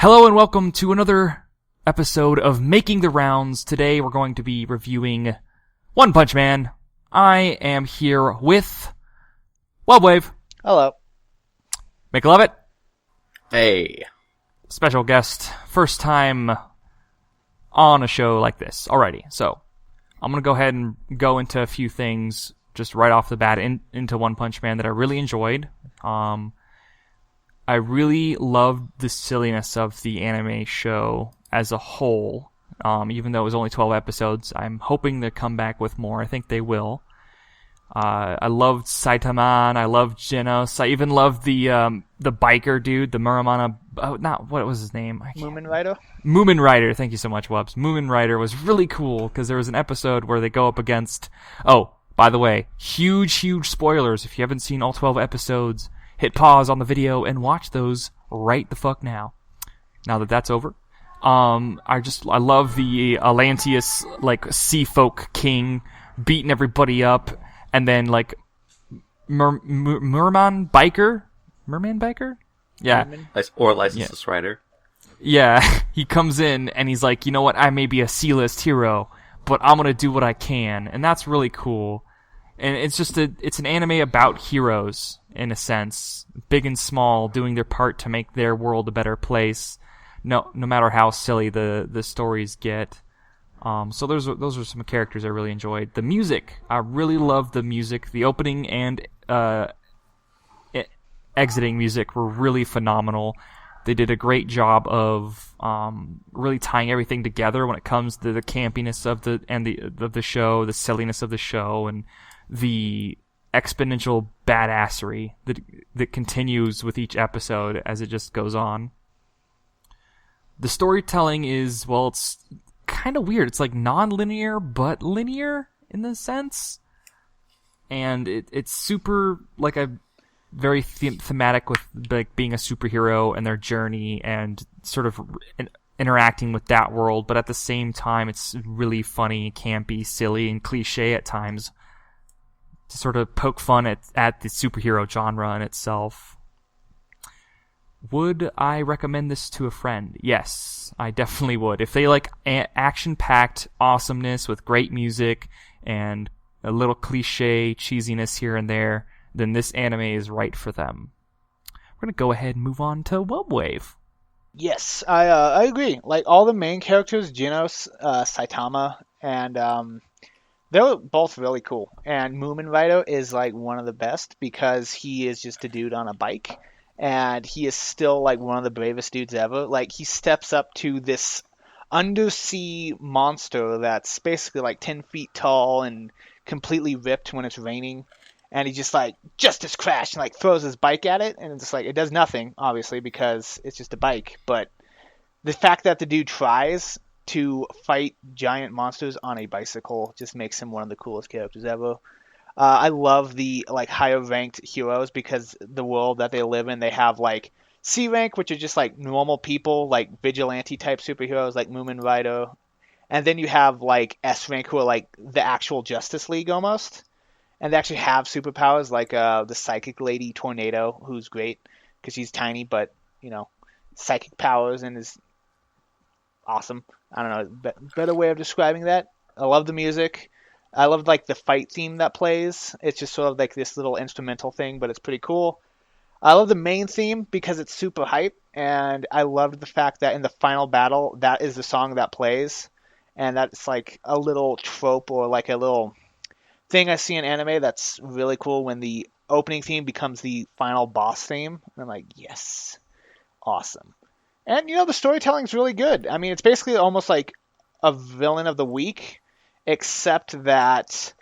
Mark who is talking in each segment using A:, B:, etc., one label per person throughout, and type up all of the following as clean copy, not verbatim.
A: Hello and welcome to another episode of Making the Rounds. Today we're going to be reviewing One Punch Man. I am here with Webwave.
B: Hello.
A: Make love it.
C: Hey.
A: Special guest. First time on a show like this. Alrighty, so I'm going to go ahead and go into a few things just right off the bat into One Punch Man that I really enjoyed. I really loved the silliness of the anime show as a whole, even though it was only 12 episodes. I'm hoping to come back with more. I think they will. I loved Saitama, I loved Genos. I even loved the biker dude, the Muramana. What was his name?
B: Moomin Rider?
A: Moomin Rider. Thank you so much, Wubs. Moomin Rider was really cool because there was an episode where they go up against. Oh, by the way, huge spoilers. If you haven't seen all 12 episodes, hit pause on the video and watch those right the fuck now. Now that that's over. I love the Atlanteus, sea folk king beating everybody up, and then, Merman Biker? Yeah.
C: Or Licenseless Rider.
A: Yeah, he comes in and he's like, you know what, I may be a C-list hero, but I'm gonna do what I can, and that's really cool. And it's an anime about heroes, in a sense, big and small, doing their part to make their world a better place, no matter how silly the stories get. So those are some characters I really enjoyed. The music, I really loved the music. The opening and exiting music were really phenomenal. They did a great job of really tying everything together when it comes to the campiness of the show, the silliness of the show, and the exponential badassery that continues with each episode as it just goes on. The storytelling is, well, it's kind of weird. It's like non-linear but linear in the sense, and it's super very thematic with being a superhero and their journey and sort of interacting with that world, but at the same time it's really funny, campy, silly, and cliche at times to sort of poke fun at the superhero genre in itself. Would I recommend this to a friend? Yes, I definitely would. If they like action-packed awesomeness with great music and a little cliche cheesiness here and there, then this anime is right for them. We're going to go ahead and move on to Webwave.
B: Yes, I agree. All the main characters, Genos, Saitama, and they're both really cool. And Moomin Rider is one of the best because he is just a dude on a bike. And he is still one of the bravest dudes ever. He steps up to this undersea monster that's basically 10 feet tall and completely ripped when it's raining. And he just justice crash and throws his bike at it, and it's it does nothing, obviously, because it's just a bike. But the fact that the dude tries to fight giant monsters on a bicycle just makes him one of the coolest characters ever. I love the higher ranked heroes because the world that they live in, they have C rank, which are just normal people, vigilante type superheroes like Moomin Rider, and then you have S rank who are the actual Justice League almost. And they actually have superpowers, the Psychic Lady Tornado, who's great because she's tiny, but psychic powers and is awesome. I don't know, better way of describing that. I love the music. I love the fight theme that plays. It's just sort of this little instrumental thing, but it's pretty cool. I love the main theme because it's super hype, and I loved the fact that in the final battle, that is the song that plays, and that's a little trope or a little thing I see in anime that's really cool when the opening theme becomes the final boss theme. And I'm yes, awesome. And the storytelling's really good. I mean, it's basically almost like a villain of the week, except that's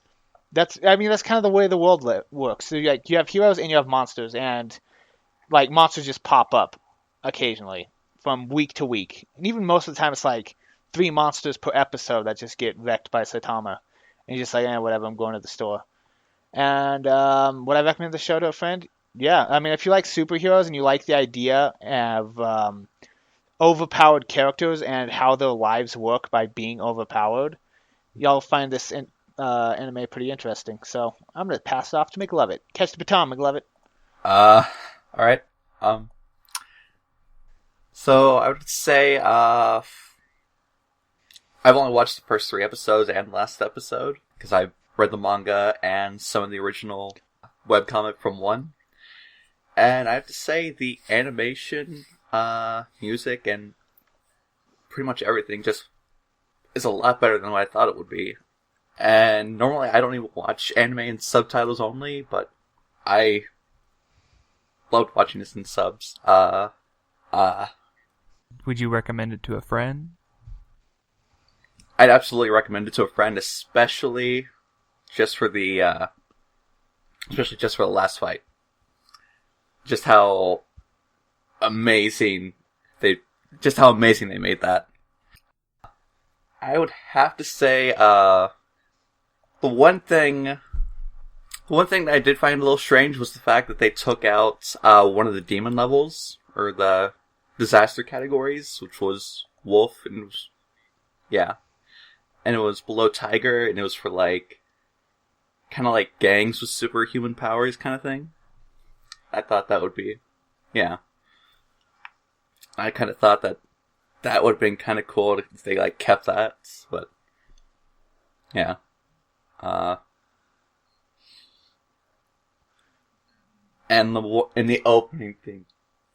B: kind of the way the world works. So you have heroes and you have monsters, and monsters just pop up occasionally from week to week. And even most of the time it's 3 monsters per episode that just get wrecked by Saitama. And you're just whatever, I'm going to the store. And would I recommend the show to a friend? Yeah, I mean, if you like superheroes and you like the idea of overpowered characters and how their lives work by being overpowered, y'all find this anime pretty interesting. So I'm going to pass it off to McLovit. Catch the baton, McLovit.
C: Alright. So I would say I've only watched the first 3 episodes and the last episode because I've read the manga and some of the original webcomic from 1. And I have to say the animation, music, and pretty much everything just is a lot better than what I thought it would be. And normally I don't even watch anime in subtitles only, but I loved watching this in subs.
A: Would you recommend it to a friend?
C: I'd absolutely recommend it to a friend, especially just for the last fight. Just how amazing they made that. I would have to say, the one thing that I did find a little strange was the fact that they took out one of the demon levels, or the disaster categories, which was Wolf, and it was, yeah. And it was below Tiger, and it was for kind of like gangs with superhuman powers kind of thing. I thought that would be, yeah. I kind of thought that would have been kind of cool if they kept that, but yeah. And the opening theme,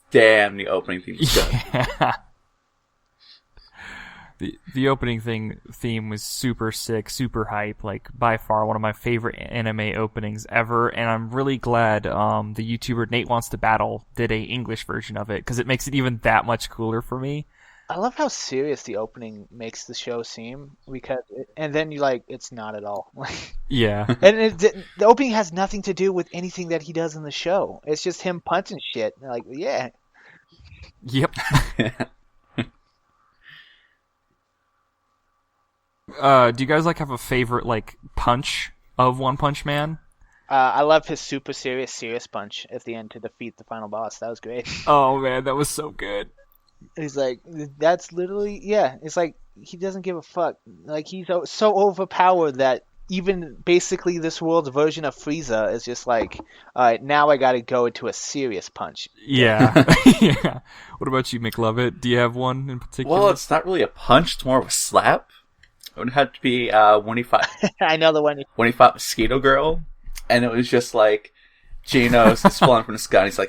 C: damn, the opening theme was good.
A: Yeah. The opening theme was super sick, super hype, by far one of my favorite anime openings ever, and I'm really glad the YouTuber Nate Wants to Battle did a English version of it, because it makes it even that much cooler for me.
B: I love how serious the opening makes the show seem, and then it's not at all.
A: Yeah.
B: And the opening has nothing to do with anything that he does in the show. It's just him punching shit. Yeah.
A: Yep. Do you guys have a favorite punch of One Punch Man?
B: I love his super serious punch at the end to defeat the final boss. That was great.
A: Oh man, that was so good.
B: He's that's literally, yeah. It's he doesn't give a fuck. He's so overpowered that even basically this world's version of Frieza is just all right, now I gotta go into a serious punch.
A: Yeah. Yeah. What about you, McLovin? Do you have one in particular?
C: Well, it's not really a punch; it's more of a slap. It would have to be when he fought.
B: I know the one.
C: When he fought Mosquito Girl, and it was just Genos is falling from the sky, and he's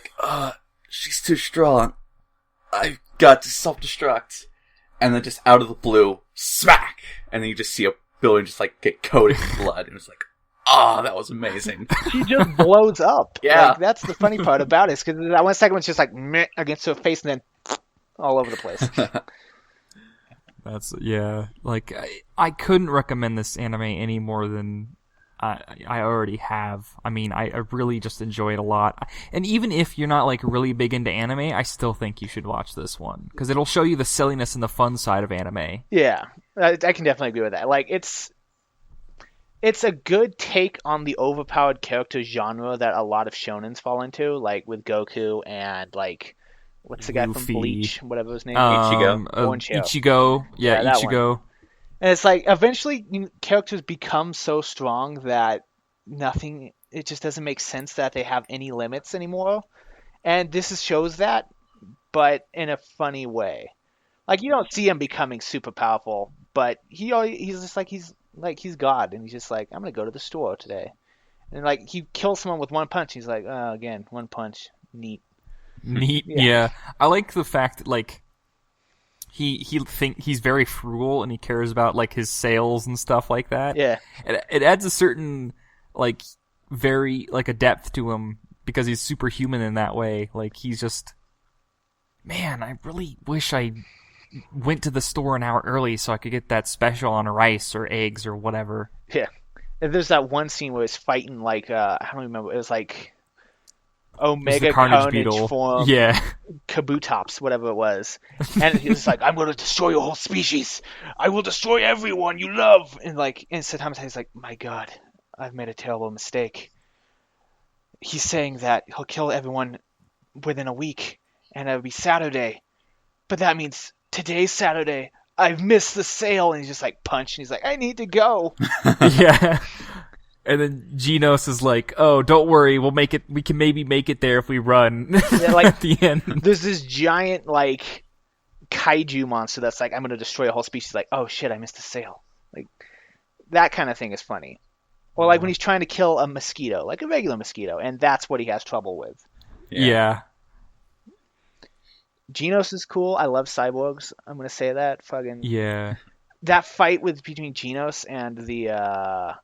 C: she's too strong. I've got to self-destruct. And then just out of the blue, smack! And then you just see a building just get coated in blood. And it was that was amazing.
B: She just blows up.
C: Yeah.
B: That's the funny part about it, because that 1 second was just meh against her face, and then all over the place.
A: That's, yeah. I couldn't recommend this anime any more than I already have. I mean, I really just enjoy it a lot. And even if you're not really big into anime, I still think you should watch this one, because it'll show you the silliness and the fun side of anime.
B: Yeah, I can definitely agree with that. It's a good take on the overpowered character genre that a lot of shonens fall into, with Goku and what's the guy
A: Luffy.
B: from Bleach, whatever his name.
C: Ichigo.
A: Ichigo. Yeah,
B: that
A: Ichigo.
B: And it's eventually characters become so strong that it just doesn't make sense that they have any limits anymore. And this shows that, but in a funny way. You don't see him becoming super powerful, but he's just he's God, and he's just I'm gonna go to the store today. And he kills someone with one punch. He's again, one punch, neat.
A: Yeah. I like the fact that he's very frugal, and he cares about his sales and stuff like that.
B: Yeah.
A: It adds a certain very a depth to him, because he's superhuman in that way. He's just, man, I really wish I went to the store an hour early so I could get that special on rice or eggs or whatever.
B: Yeah. And there's that one scene where he's fighting I don't remember. It was Omega Carnage form,
A: yeah,
B: Kabutops, whatever it was, and he's I'm going to destroy your whole species. I will destroy everyone you love. And and Saitama says my God, I've made a terrible mistake. He's saying that he'll kill everyone within a week, and it'll be Saturday, but that means today's Saturday. I've missed the sale, and he's just punch, and he's I need to go.
A: Yeah. And then Genos is "Oh, don't worry, we'll make it. We can maybe make it there if we run." Yeah,
B: at
A: the end.
B: There's this giant kaiju monster that's like, I'm going to destroy a whole species. Like, oh shit, I missed a sale. Like, that kind of thing is funny. Or like when he's trying to kill a mosquito, like a regular mosquito, and that's what he has trouble with.
A: Yeah.
B: Genos is cool. I love cyborgs. I'm going to say that. Fucking
A: Yeah.
B: that fight between Genos and the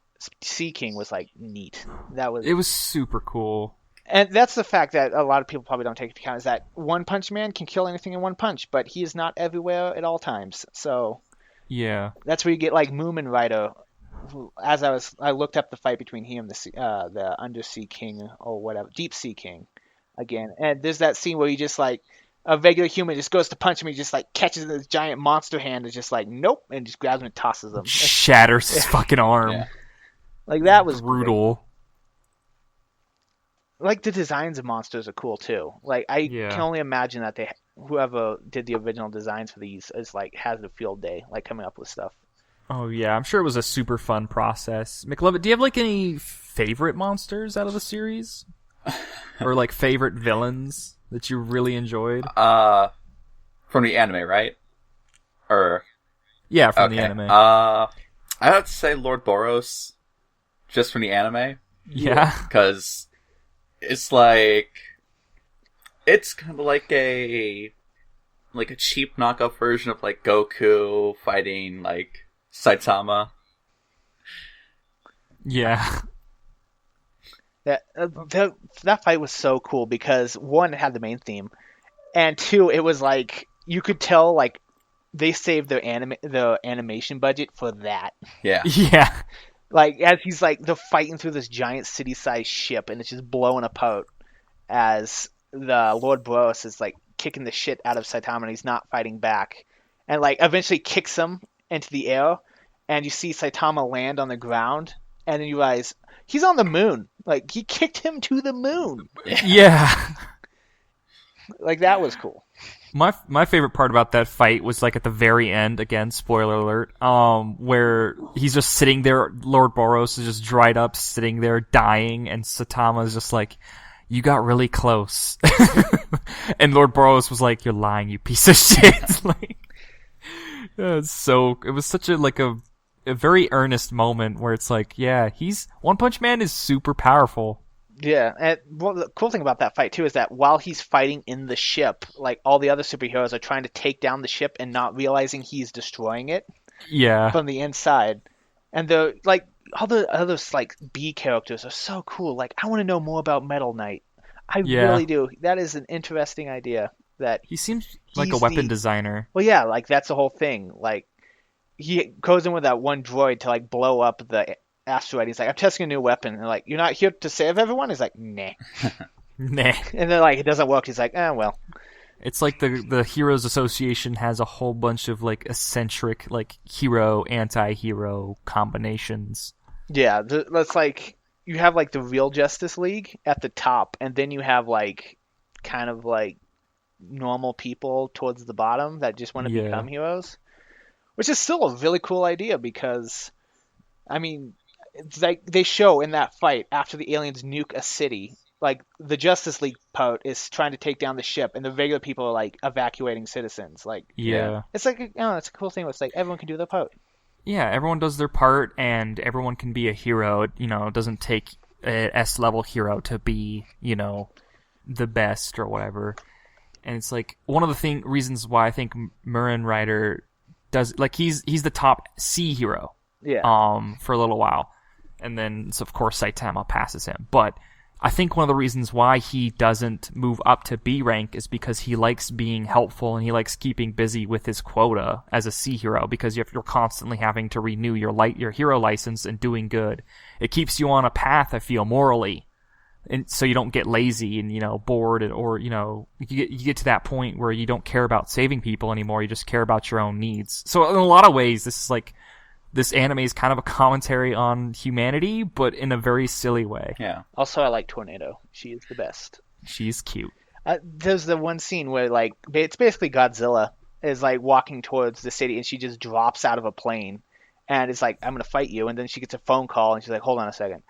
B: Sea King was like neat.
A: It was super cool.
B: And that's the fact that a lot of people probably don't take into account, is that One Punch Man can kill anything in one punch, but he is not everywhere at all times. So
A: Yeah.
B: that's where you get like Moomin Rider. As I looked up the fight between he and the Undersea King or whatever, Deep Sea King, again. And there's that scene where he just like a regular human just goes to punch him, he just like catches this giant monster hand, and is just like nope, and just grabs him and tosses him.
A: Shatters his fucking arm.
C: Yeah.
B: Like that was
A: brutal.
B: Great. Like the designs of monsters are cool too. Like I can only imagine that whoever did the original designs for these is like has a field day, like coming up with stuff.
A: Oh yeah, I'm sure it was a super fun process. McLovin, do you have like any favorite monsters out of the series, or like favorite villains that you really enjoyed?
C: From the anime, right? Or
A: yeah, from the anime.
C: I have to say Lord Boros, just from the anime.
A: Yeah,
C: because it's like it's kind of like a cheap knockoff version of like Goku fighting like Saitama.
A: Yeah.
B: That fight was so cool because one, it had the main theme, and two, it was like you could tell like they saved their animation budget for that.
C: Yeah.
A: Yeah.
B: Like as he's like they're fighting through this giant city-sized ship and it's just blowing apart as the Lord Boros is like kicking the shit out of Saitama and he's not fighting back, and like eventually kicks him into the air, and you see Saitama land on the ground, and then you realize he's on the moon. Like he kicked him to the moon.
A: Yeah.
B: Like that was cool.
A: My favorite part about that fight was like at the very end, again, spoiler alert, where he's just sitting there, Lord Boros is just dried up, sitting there dying, and Saitama is just like, you got really close. And Lord Boros was like, you're lying, you piece of shit. Like, it was such a very earnest moment where it's like, yeah, One Punch Man is super powerful.
B: Yeah, and well, the cool thing about that fight too is that while he's fighting in the ship, like all the other superheroes are trying to take down the ship and not realizing he's destroying it.
A: Yeah.
B: From the inside, and the like all the other like B characters are so cool. Like I want to know more about Metal Knight. I really do. That is an interesting idea. That
A: he seems like a weapon designer.
B: Well, yeah, like that's the whole thing. Like he goes in with that one droid to like blow up the asteroid. He's like, I'm testing a new weapon. And they're like, you're not here to save everyone? He's like, nah.
A: Nah.
B: And they're like, it doesn't work. He's like, well.
A: It's like the Heroes Association has a whole bunch of like eccentric like hero anti-hero combinations.
B: Yeah, that's like you have like the real Justice League at the top, and then you have like kind of like normal people towards the bottom that just want to become heroes, which is still a really cool idea because, I mean, it's like they show in that fight after the aliens nuke a city, like the Justice League part is trying to take down the ship, and the regular people are like evacuating citizens. Like, it's like it's a cool thing. It's like everyone can do their part.
A: Yeah, everyone does their part, and everyone can be a hero. It doesn't take a S-level hero to be, the best or whatever. And it's like one of the reasons why I think Murin Rider does, like, he's the top C hero.
B: Yeah.
A: For a little while, and then of course Saitama passes him. But I think one of the reasons why he doesn't move up to B rank is because he likes being helpful and he likes keeping busy with his quota as a C hero, because if you're constantly having to renew your hero license and doing good, it keeps you on a path, I feel, morally, and so you don't get lazy and bored, or you get to that point where you don't care about saving people anymore. You just care about your own needs. So in a lot of ways, this anime is kind of a commentary on humanity, but in a very silly way.
C: Yeah.
B: Also, I like Tornado. She is the best.
A: She's cute.
B: There's the one scene where, like, it's basically Godzilla is, like, walking towards the city, and she just drops out of a plane, and it's like, I'm going to fight you, and then she gets a phone call, and she's like, hold on a second,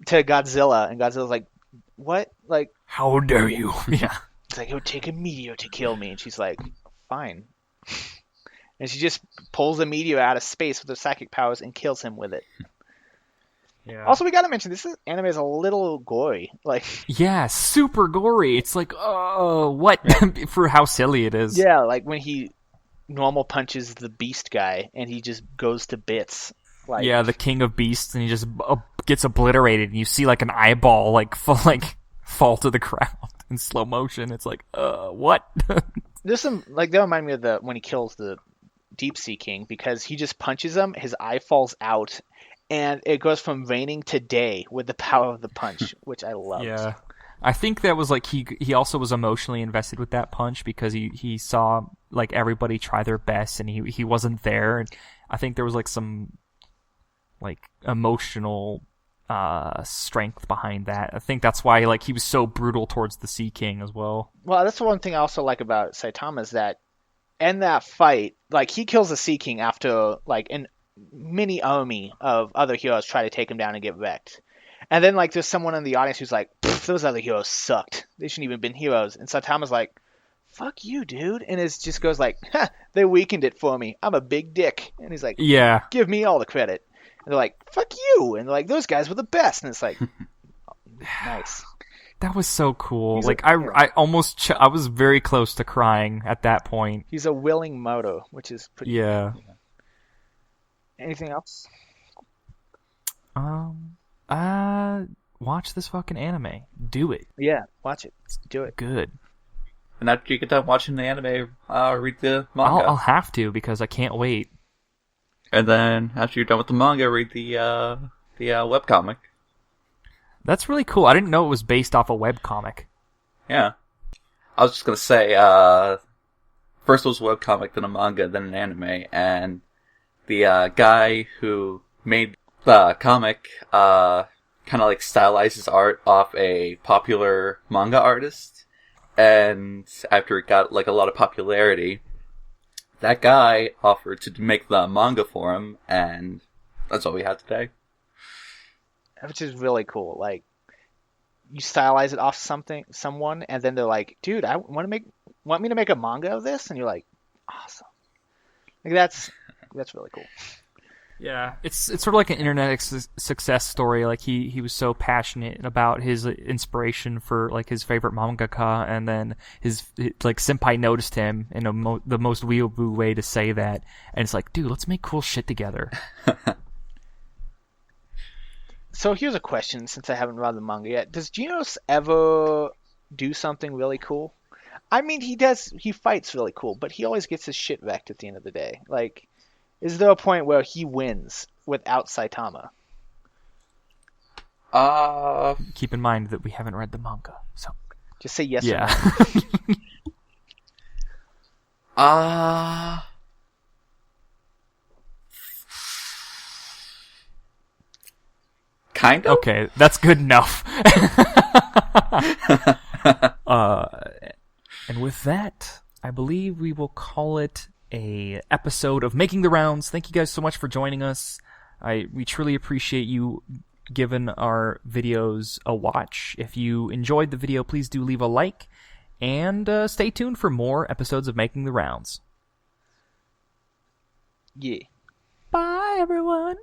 B: to Godzilla, and Godzilla's like, what? Like,
A: how dare you? Yeah.
B: It's like, it would take a meteor to kill me, and she's like, fine. and she just pulls a meteor out of space with her psychic powers and kills him with it.
A: Yeah.
B: Also, we gotta mention anime is a little gory. Like,
A: yeah, super gory. It's like, oh, what for how silly it is.
B: yeah, like when he normal punches the beast guy and he just goes to bits. Like,
A: yeah, the king of beasts, and he just gets obliterated, and you see like an eyeball fall to the ground in slow motion. It's like, what?
B: There's some like that remind me of when he kills the Deep Sea King, because he just punches him, his eye falls out, and it goes from raining to day with the power of the punch, which I loved.
A: Yeah. I think that was like he also was emotionally invested with that punch because he saw like everybody try their best and he wasn't there, and I think there was like some like emotional strength behind that. I think that's why like he was so brutal towards the Sea King as well.
B: Well, that's the one thing I also like about Saitama is that in that fight, like he kills the Sea King after like an mini army of other heroes try to take him down and get wrecked. And then like there's someone in the audience who's like, those other heroes sucked. They shouldn't even been heroes. And Saitama's like, fuck you, dude. And it just goes like, they weakened it for me. I'm a big dick. And he's like,
A: yeah,
B: give me all the credit. And they're like, fuck you. And they're like, those guys were the best. And it's like, nice.
A: That was so cool. I almost I was very close to crying at that point.
B: He's a willing moto, which is pretty
A: Yeah.
B: cool. Anything else?
A: Watch this fucking anime. Do it.
B: Yeah, watch it. Do it.
A: Good.
C: And after you get done watching the anime, read the manga.
A: I'll have to because I can't wait.
C: And then after you're done with the manga, read the webcomic.
A: That's really cool. I didn't know it was based off a webcomic.
C: Yeah. I was just gonna say, first it was a webcomic, then a manga, then an anime, and the guy who made the comic kind of like stylizes art off a popular manga artist, and after it got like a lot of popularity, that guy offered to make the manga for him, and that's all we had today.
B: Which is really cool. Like, you stylize it off someone, and then they're like, dude, I want me to make a manga of this? And you're like, awesome. Like, that's really cool.
A: Yeah, it's sort of like an internet success story. Like he was so passionate about his inspiration for like his favorite mangaka, and then his like senpai noticed him in the most weeaboo way to say that, and it's like, dude, let's make cool shit together.
B: So here's a question, since I haven't read the manga yet. Does Genos ever do something really cool? I mean, he fights really cool, but he always gets his shit wrecked at the end of the day. Like, is there a point where he wins without Saitama?
A: Keep in mind that we haven't read the manga, so
B: just say yes
A: yeah.
B: or no.
C: Kind of?
A: Okay, that's good enough. And with that, I believe we will call it a episode of Making the Rounds. Thank you guys so much for joining us. We truly appreciate you giving our videos a watch. If you enjoyed the video, please do leave a like, and stay tuned for more episodes of Making the Rounds.
B: Yeah.
A: Bye, everyone.